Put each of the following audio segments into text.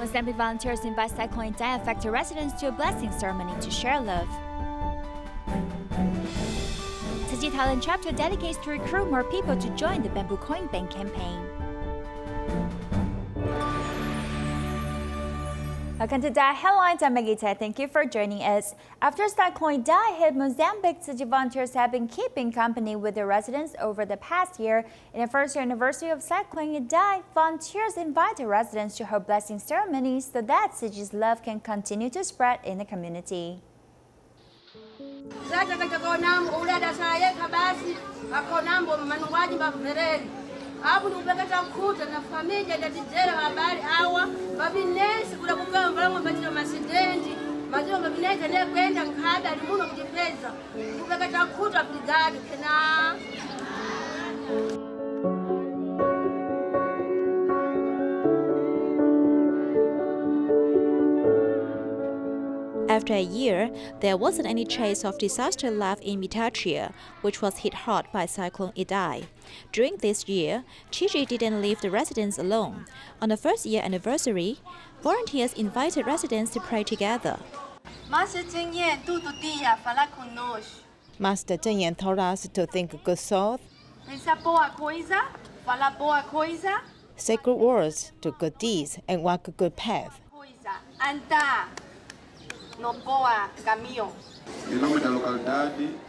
Mozambique volunteers invite Cyclone Idai affected residents to a blessing ceremony to share love. Tzu Chi Thailand Chapter dedicates to recruit more people to join the Bamboo Coin Bank campaign. Welcome to DaAi Headlines. I'm Maggie Tsai. Thank you for joining us. After Cyclone Idai hit Mozambique, Tzu Chi volunteers have been keeping company with the residents over the past year. In the first year anniversary of Cyclone Idai, volunteers invited residents to hold blessing ceremonies so that Tzu Chi's love can continue to spread in the community. Abu ubekata kuta na familia datijera habari awa babinesi kula kugamba ngo batira masidenti mazio babineka ne kwenda nkada limuno kujipeza ubekata kuta brigade kena. After a year, there wasn't any trace of disaster left in Mitachia, which was hit hard by Cyclone Idai. During this year, Tzu Chi didn't leave the residents alone. On the first year anniversary, volunteers invited residents to pray together. Master Zheng Yan told us to think good thoughts, sacred words, do good deeds, and walk a good path.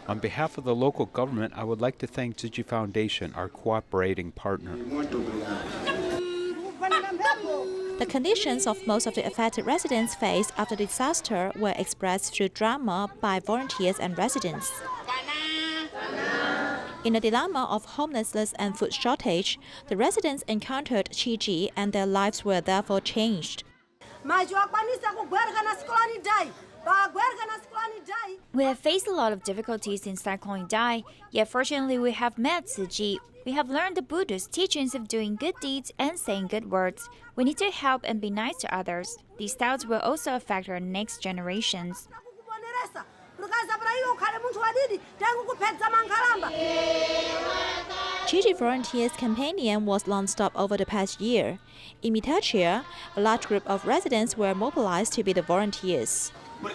On behalf of the local government, I would like to thank Tzu Chi Foundation, our cooperating partner. The conditions of most of the affected residents faced after the disaster were expressed through drama by volunteers and residents. In a dilemma of homelessness and food shortage, the residents encountered Tzu Chi and their lives were therefore changed. We have faced a lot of difficulties in Cyclone Idai, yet fortunately we have met Tzu Chi. We have learned the Buddhist teachings of doing good deeds and saying good words. We need to help and be nice to others. These thoughts will also affect our next generations. Tzu Chi Volunteers Companion was launched up over the past year. In Mitachia, a large group of residents were mobilized to be the volunteers. In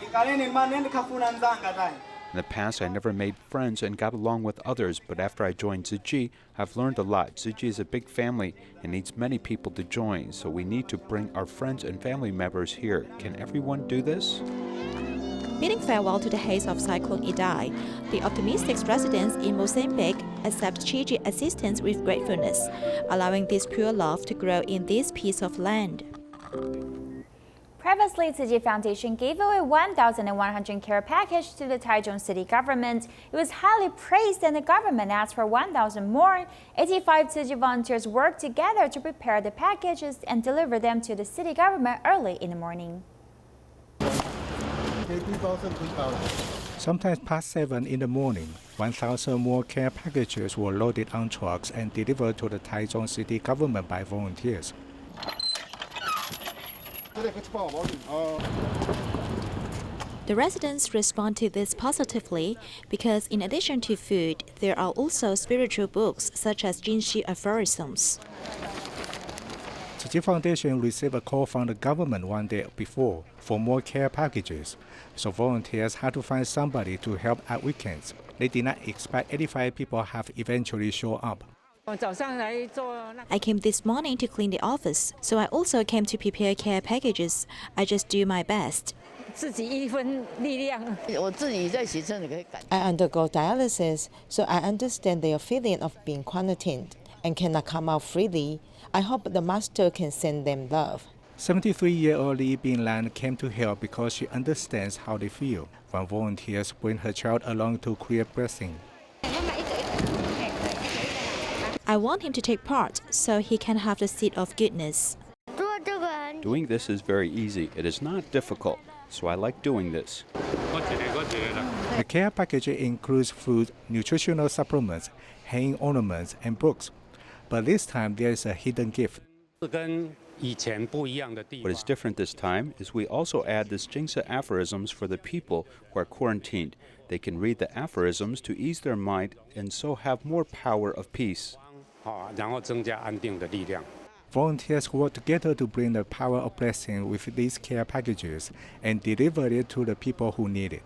the past, I never made friends and got along with others, but after I joined Tzu Chi, I've learned a lot. Tzu Chi is a big family and needs many people to join, so we need to bring our friends and family members here. Can everyone do this? Bidding farewell to the haze of Cyclone Idai, the optimistic residents in Mozambique accept Tzu Chi assistance with gratefulness, allowing this pure love to grow in this piece of land. Previously, Tzu Chi Foundation gave away 1,100 care package to the Taichung City Government. It was highly praised and the government asked for 1,000 more. 85 Tzu Chi volunteers worked together to prepare the packages and deliver them to the city government early in the morning. Sometimes past 7 in the morning, 1,000 more care packages were loaded on trucks and delivered to the Taichung City Government by volunteers. The residents respond to this positively because in addition to food, there are also spiritual books such as Jinshi aphorisms. Tzu Chi Foundation received a call from the government one day before for more care packages, so volunteers had to find somebody to help at weekends. They did not expect 85 people have eventually shown up. I came this morning to clean the office, so I also came to prepare care packages. I just do my best. I undergo dialysis, so I understand their feeling of being quarantined and cannot come out freely. I hope the master can send them love. 73-year-old Li Binlan came to help because she understands how they feel when volunteers bring her child along to create blessing. I want him to take part so he can have the seed of goodness. Doing this is very easy. It is not difficult, so I like doing this. The care package includes food, nutritional supplements, hanging ornaments, and books. But this time there is a hidden gift. What is different this time is we also add the Jingsa aphorisms for the people who are quarantined. They can read the aphorisms to ease their mind and so have more power of peace. Volunteers work together to bring the power of blessing with these care packages and deliver it to the people who need it.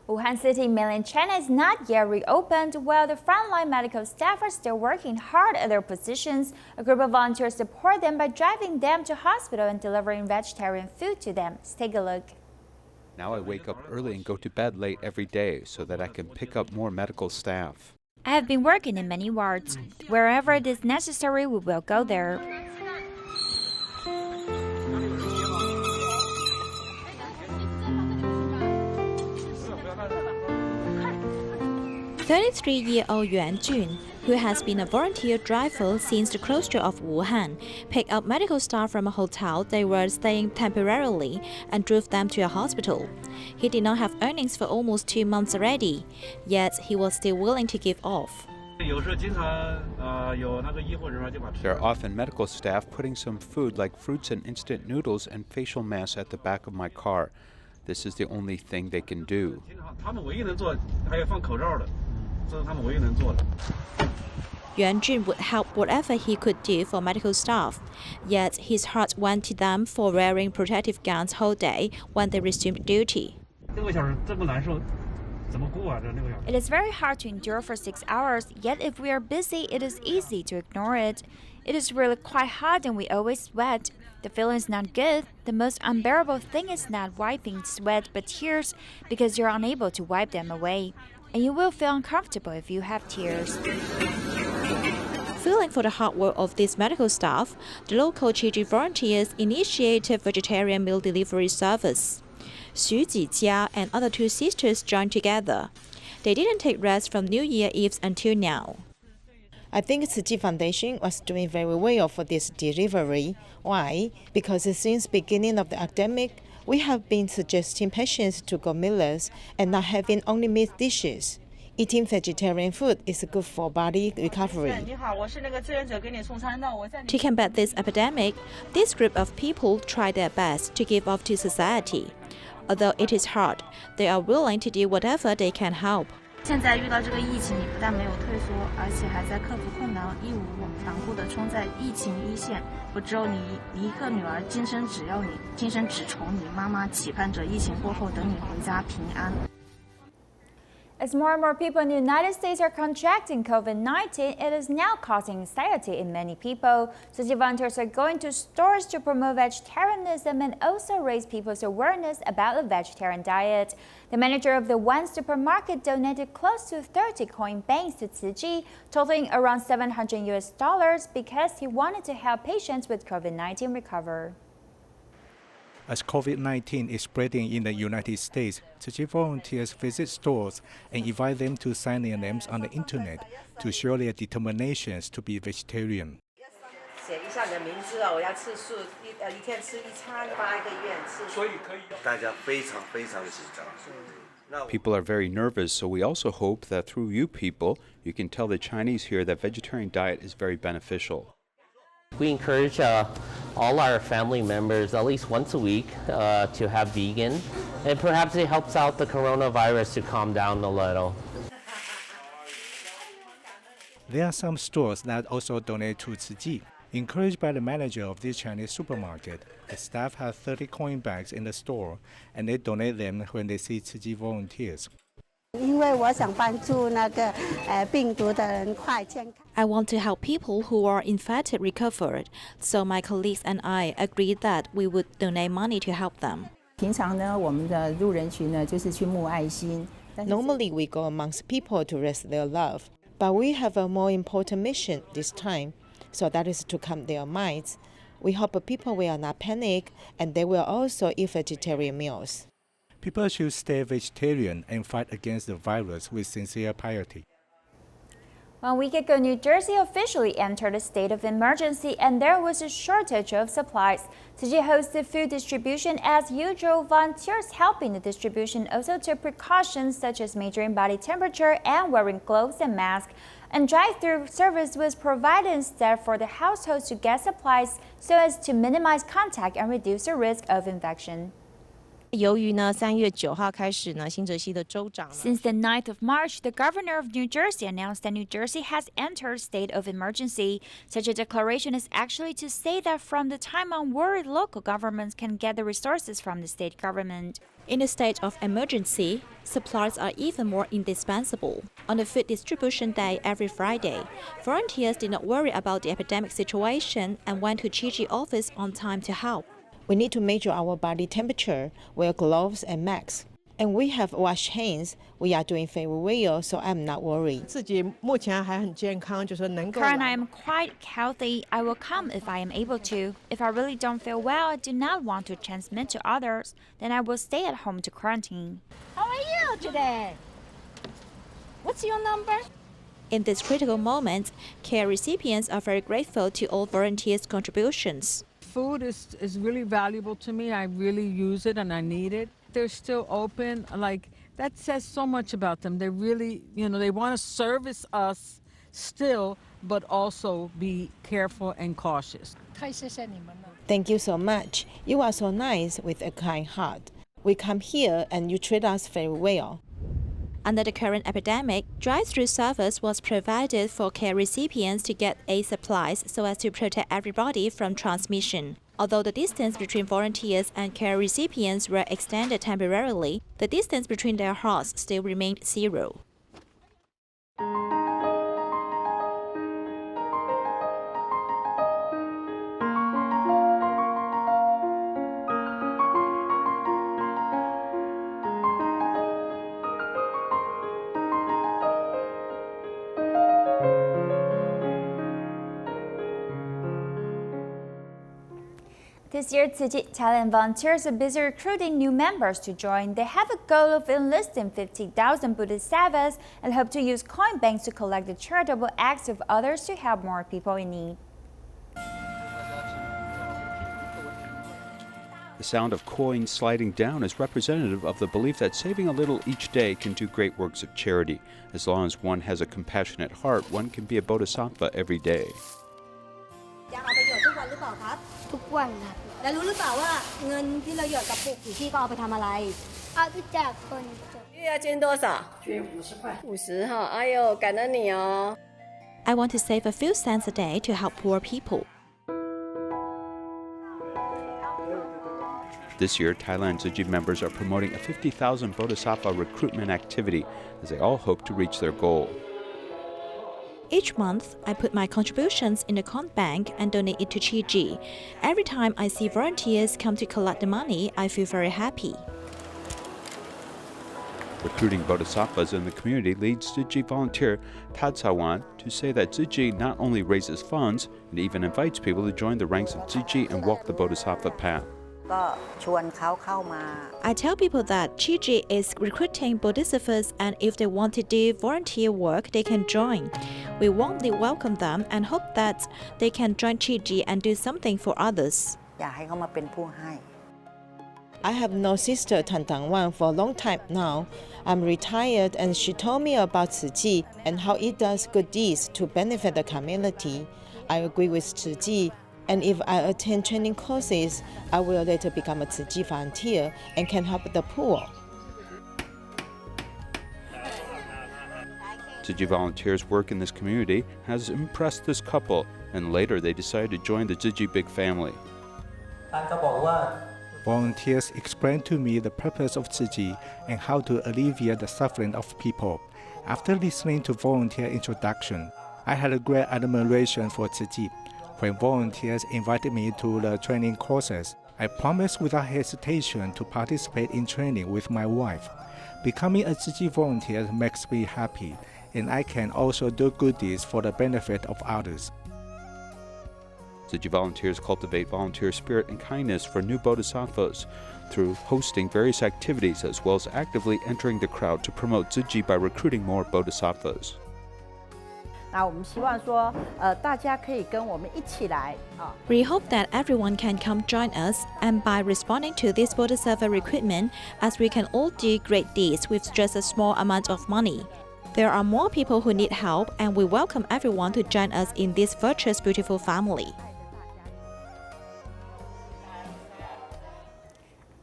Wuhan City, mainland China is not yet reopened, while the frontline medical staff are still working hard at their positions. A group of volunteers support them by driving them to hospital and delivering vegetarian food to them. Let's take a look. Now I wake up early and go to bed late every day so that I can pick up more medical staff. I have been working in many wards. Wherever it is necessary, we will go there. 33-year-old Yuan Jun, who has been a volunteer driver since the closure of Wuhan, picked up medical staff from a hotel they were staying temporarily and drove them to a hospital. He did not have earnings for almost 2 months already, yet he was still willing to give off. There are often medical staff putting some food like fruits and instant noodles and facial masks at the back of my car. This is the only thing they can do. Yuan Jun would help whatever he could do for medical staff, yet his heart went to them for wearing protective gowns whole day when they resumed duty. It is very hard to endure for 6 hours, yet if we are busy, it is easy to ignore it. It is really quite hot and we always sweat. The feeling is not good. The most unbearable thing is not wiping sweat but tears, because you're unable to wipe them away. And you will feel uncomfortable if you have tears. Feeling for the hard work of this medical staff, the local Tzu Chi volunteers initiated vegetarian meal delivery service. Xu Jia and other 2 sisters joined together. They didn't take rest from New Year Eve until now. I think Tzu Chi Foundation was doing very well for this delivery. Why? Because since the beginning of the academic, we have been suggesting patients to go meatless and not having only meat dishes. Eating vegetarian food is good for body recovery. To combat this epidemic, this group of people try their best to give off to society. Although it is hard, they are willing to do whatever they can help. 现在遇到这个疫情，你不但没有退缩，而且还在克服困难，义无反顾地冲在疫情一线。我只有你一个女儿，今生只要你，今生只宠你。妈妈期盼着疫情过后，等你回家平安。 As more and more people in the United States are contracting COVID-19, it is now causing anxiety in many people. Tzu Chi volunteers are going to stores to promote vegetarianism and also raise people's awareness about a vegetarian diet. The manager of the one supermarket donated close to 30 coin banks to Tzu Chi, totaling around $700 because he wanted to help patients with COVID-19 recover. As COVID-19 is spreading in the United States, Tzu Chi volunteers visit stores and invite them to sign their names on the internet to show their determinations to be vegetarian. People are very nervous, so we also hope that through you people, you can tell the Chinese here that vegetarian diet is very beneficial. We encourage all our family members at least once a week to have vegan, and perhaps it helps out the coronavirus to calm down a little. There are some stores that also donate to Tzu Chi. Encouraged by the manager of this Chinese supermarket, the staff have 30 coin bags in the store, and they donate them when they see Tzu Chi volunteers. I want to help people who are infected recover, so my colleagues and I agreed that we would donate money to help them. Normally we go amongst people to raise their love, but we have a more important mission this time, so that is to calm their minds. We hope people will not panic and they will also eat vegetarian meals. People should stay vegetarian and fight against the virus with sincere piety. 1 week ago, New Jersey officially entered a state of emergency and there was a shortage of supplies. Tzu Chi hosted food distribution as usual. Volunteers helping the distribution also took precautions such as measuring body temperature and wearing gloves and masks. And drive-through service was provided instead for the households to get supplies so as to minimize contact and reduce the risk of infection. 由于呢，3月9号开始呢，新泽西的州长 Since the 9th of March, the governor of New Jersey announced that New Jersey has entered a state of emergency. Such a declaration is actually to say that from the time onward, local governments can get the resources from the state government. In a state of emergency, supplies are even more indispensable. On the food distribution day every Friday, volunteers did not worry about the epidemic situation and went to Tzu Chi office on time to help. We need to measure our body temperature, wear gloves and masks. And we have washed hands. We are doing very well, so I'm not worried. 自己目前还很健康，就是能够。 Currently, I am quite healthy. I will come if I am able to. If I really don't feel well, I do not want to transmit to others, then I will stay at home to quarantine. How are you today? What's your number? In this critical moment, care recipients are very grateful to all volunteers' contributions. Food is really valuable to me. I really use it and I need it. They're still open. Like, that says so much about them. They really, they want to service us still, but also be careful and cautious. Thank you so much. You are so nice with a kind heart. We come here and you treat us very well. Under the current epidemic, drive-through service was provided for care recipients to get aid supplies so as to protect everybody from transmission. Although the distance between volunteers and care recipients were extended temporarily, the distance between their hearts still remained 0. This year, Tzu Chi Thailand volunteers are busy recruiting new members to join. They have a goal of enlisting 50,000 Bodhisattvas and hope to use coin banks to collect the charitable acts of others to help more people in need. The sound of coins sliding down is representative of the belief that saving a little each day can do great works of charity. As long as one has a compassionate heart, one can be a bodhisattva every day. ทุกวันครับแล้วรู้หรือเปล่าว่าเงินที่เราหยอดกระปุกพี่ก็เอาไปทำอะไรเอาไปแจกคน月要捐多少？捐50块。50哈，哎呦，感恩你哦。 I want to save a few cents a day to help poor people. This year, Thailand Tzu Chi members are promoting a 50,000 Bodhisattva recruitment activity as they all hope to reach their goal. Each month, I put my contributions in the coin bank and donate it to Tzu Chi. Every time I see volunteers come to collect the money, I feel very happy. Recruiting bodhisattvas in the community leads Tzu Chi volunteer Tzu to say that Tzu Chi not only raises funds, it even invites people to join the ranks of Tzu Chi and walk the bodhisattva path. I tell people that Tzu Chi is recruiting bodhisattvas, and if they want to do volunteer work, they can join. We warmly welcome them and hope that they can join Tzu Chi and do something for others. I have known Sister Tan Tang Wan for a long time now. I'm retired and she told me about Tzu Chi and how it does good deeds to benefit the community. I agree with Tzu Chi, and if I attend training courses, I will later become a Tzu Chi volunteer and can help the poor. Tzu Chi volunteers' work in this community has impressed this couple, and later they decided to join the Tzu Chi big family. Volunteers explained to me the purpose of Tzu Chi and how to alleviate the suffering of people. After listening to volunteer introduction, I had a great admiration for Tzu Chi. When volunteers invited me to the training courses, I promised without hesitation to participate in training with my wife. Becoming a Tzu Chi volunteer makes me happy, and I can also do good deeds for the benefit of others. Tzu Chi volunteers cultivate volunteer spirit and kindness for new bodhisattvas through hosting various activities as well as actively entering the crowd to promote Tzu Chi by recruiting more bodhisattvas. We hope that everyone can come join us, and by responding to this bodhisattva recruitment, as we can all do great deeds with just a small amount of money. There are more people who need help, and we welcome everyone to join us in this virtuous, beautiful family.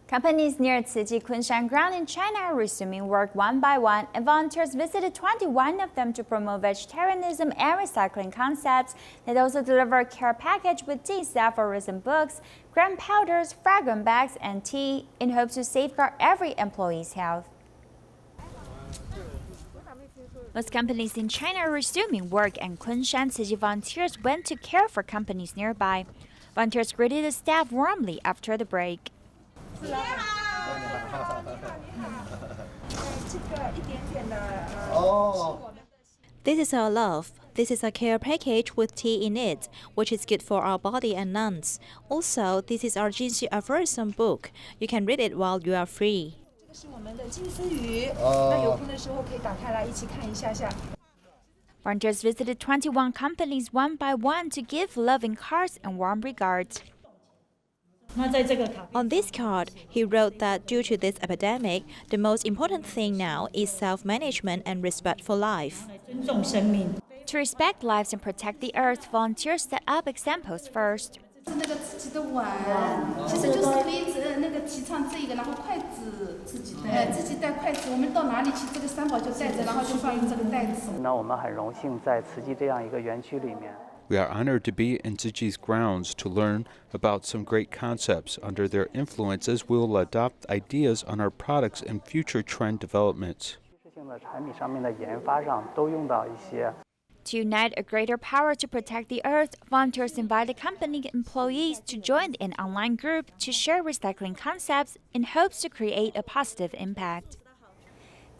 Companies near Tzu Chi Kunshan ground in China are resuming work one by one, and volunteers visited 21 of them to promote vegetarianism and recycling concepts. They also deliver a care package with de-aphorism books, gram powders, fragrance bags, and tea in hopes to safeguard every employee's health. Most companies in China are resuming work, and Kunshan Tzu Chi volunteers went to care for companies nearby. Volunteers greeted the staff warmly after the break. This is our love. This is a care package with tea in it, which is good for our body and lungs. Also, this is our de-aphorism book. You can read it while you are free. Volunteers visited 21 companies one by one to give loving cards and warm regards. On this card, he wrote that due to this epidemic, the most important thing now is self-management and respect for life. To respect lives and protect the earth, volunteers set up examples first. We are honored to be in Tzu Chi's grounds to learn about some great concepts. Under their influences, we will adopt ideas on our products and future trend developments. To unite a greater power to protect the earth, volunteers invited company employees to join an online group to share recycling concepts in hopes to create a positive impact.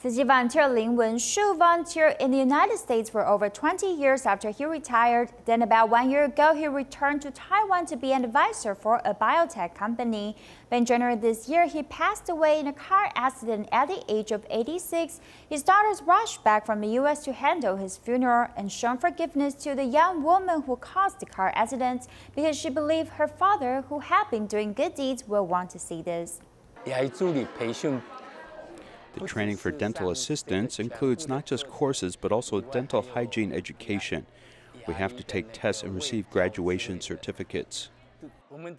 Tzu Chi volunteer Lin Wenshu volunteered in the United States for over 20 years after he retired. Then about 1 year ago, he returned to Taiwan to be an advisor for a biotech company. But in January this year, he passed away in a car accident at the age of 86. His daughters rushed back from the U.S. to handle his funeral and shown forgiveness to the young woman who caused the car accident because she believed her father, who had been doing good deeds, will want to see this. The training for dental assistants includes not just courses but also dental hygiene education. We have to take tests and receive graduation certificates. Lin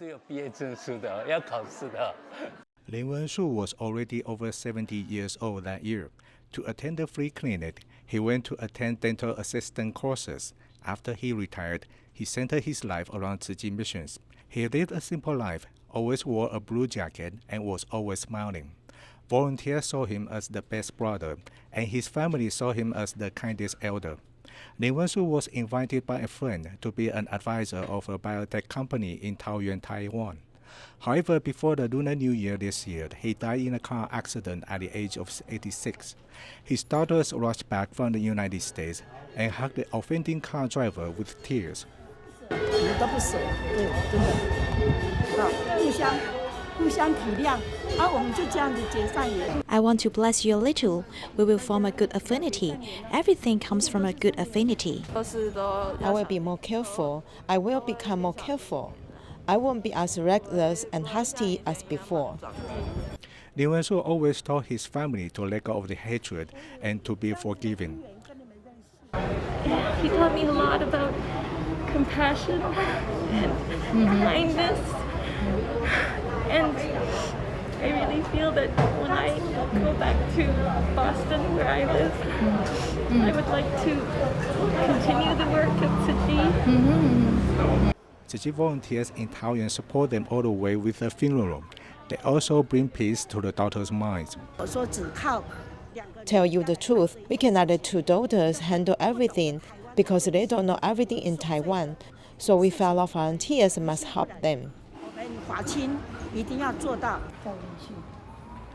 Wenshu was already over 70 years old that year. To attend the free clinic, he went to attend dental assistant courses. After he retired, he centered his life around Tzu Chi missions. He lived a simple life, always wore a blue jacket, and was always smiling. Volunteers saw him as the best brother, and his family saw him as the kindest elder. Lin Wenshu was invited by a friend to be an advisor of a biotech company in Taoyuan, Taiwan. However, before the Lunar New Year this year, he died in a car accident at the age of 86. His daughters rushed back from the United States and hugged the offending car driver with tears. I want to bless you a little. We will form a good affinity. Everything comes from a good affinity. I will be more careful. I will become more careful. I won't be as reckless and hasty as before. Lin Wenshu always told his family to let go of the hatred and to be forgiving. He taught me a lot about compassion and kindness. And I really feel that when I go back to Boston, where I live, I would like to continue the work of Tzu Chi. Tzu Chi volunteers in Taoyuan support them all the way with the funeral. They also bring peace to the daughters' minds. Tell you the truth, we cannot let two daughters handle everything because they don't know everything in Taiwan. So we fellow volunteers must help them.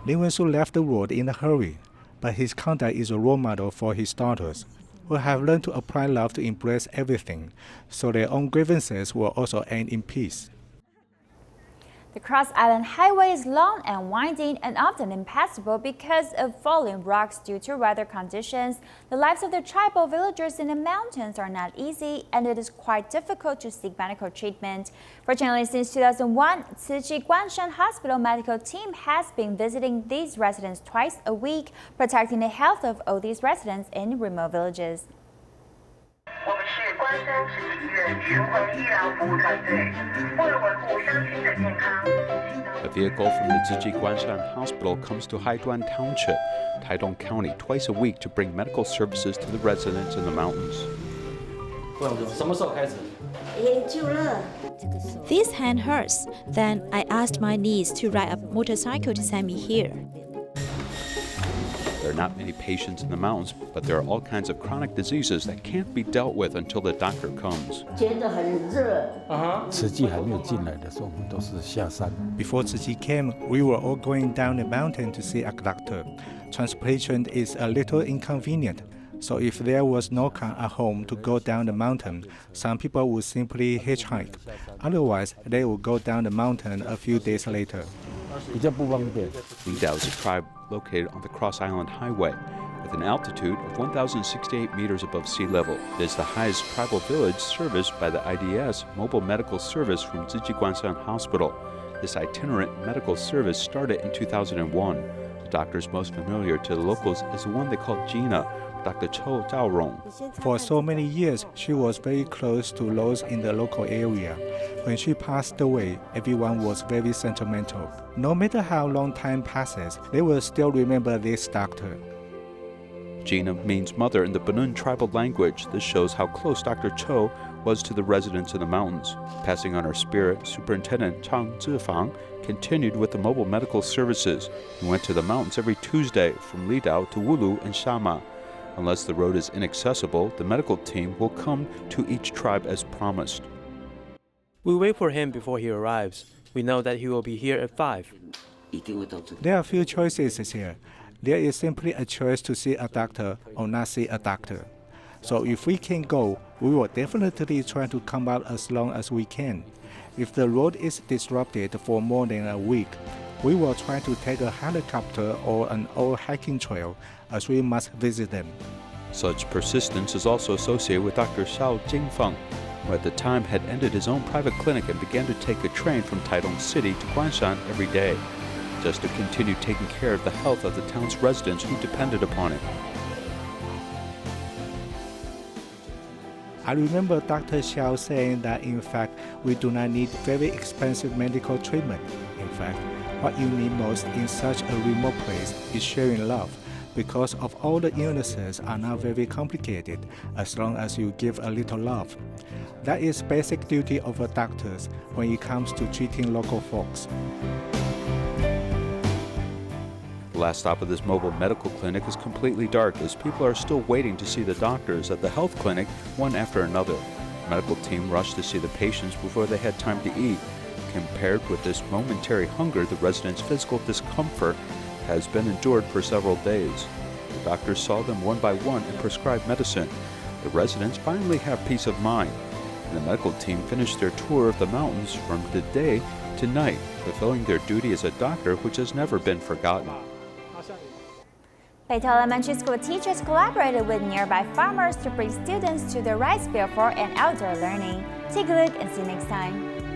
Lin Wenshu left the world in a hurry, but his conduct is a role model for his daughters, who have learned to apply love to embrace everything, so their own grievances will also end in peace. The Cross Island Highway is long and winding and often impassable because of falling rocks due to weather conditions. The lives of the tribal villagers in the mountains are not easy, and it is quite difficult to seek medical treatment. Fortunately, since 2001, Tzu Chi Guanshan Hospital medical team has been visiting these residents twice a week, protecting the health of all these residents in remote villages. 山实体医院巡回医疗服务团队，为了维护乡亲的健康。A vehicle from the Tzu Chi Guanshan Hospital comes to Haiduan Township, Taichung County, twice a week to bring medical services to the residents in the mountains. This hand hurts. Then I asked my niece to ride a motorcycle to send me here. There are not many patients in the mountains, but there are all kinds of chronic diseases that can't be dealt with until the doctor comes. Before Tzu Chi came, we were all going down the mountain to see a doctor. Transportation is a little inconvenient, so if there was no car at home to go down the mountain, some people would simply hitchhike. Otherwise, they would go down the mountain a few days later. Lidao is a tribe located on the Cross Island Highway with an altitude of 1,068 meters above sea level. It is the highest tribal village serviced by the IDS Mobile Medical Service from Tzu Chi Guanshan Hospital. This itinerant medical service started in 2001. The doctors most familiar to the locals is the one they call Gina, Dr. Cho Zhaorong. For so many years, she was very close to those in the local area. When she passed away, everyone was very sentimental. No matter how long time passes, they will still remember this doctor. Gina means mother in the Bunun tribal language. This shows how close Dr. Cho was to the residents in the mountains. Passing on her spirit, Superintendent Chang Zifang continued with the mobile medical services. He went to the mountains every Tuesday from Lidao to Wulu and Shama. Unless the road is inaccessible, the medical team will come to each tribe as promised. We wait for him before he arrives. We know that he will be here at 5. There are few choices here. There is simply a choice to see a doctor or not see a doctor. So if we can go, we will definitely try to come out as long as we can. If the road is disrupted for more than a week, we will try to take a helicopter or an old hiking trail, as we must visit them. Such persistence is also associated with Dr. Xiao Jingfeng, who at the time had ended his own private clinic and began to take a train from Taichung City to Guanshan every day, just to continue taking care of the health of the town's residents who depended upon it. I remember Dr. Xiao saying that in fact, we do not need very expensive medical treatment. In fact, what you need most in such a remote place is sharing love, because of all the illnesses are not very complicated as long as you give a little love. That is basic duty of a doctors when it comes to treating local folks. The last stop of this mobile medical clinic is completely dark as people are still waiting to see the doctors at the health clinic one after another. The medical team rushed to see the patients before they had time to eat. Compared with this momentary hunger, the residents' physical discomfort has been endured for several days. The doctors saw them one by one and prescribed medicine. The residents finally have peace of mind, and the medical team finished their tour of the mountains from the day to night, fulfilling their duty as a doctor which has never been forgotten. Beitou Elementary School teachers collaborated with nearby farmers to bring students to the rice field for an outdoor learning. Take a look and see you next time.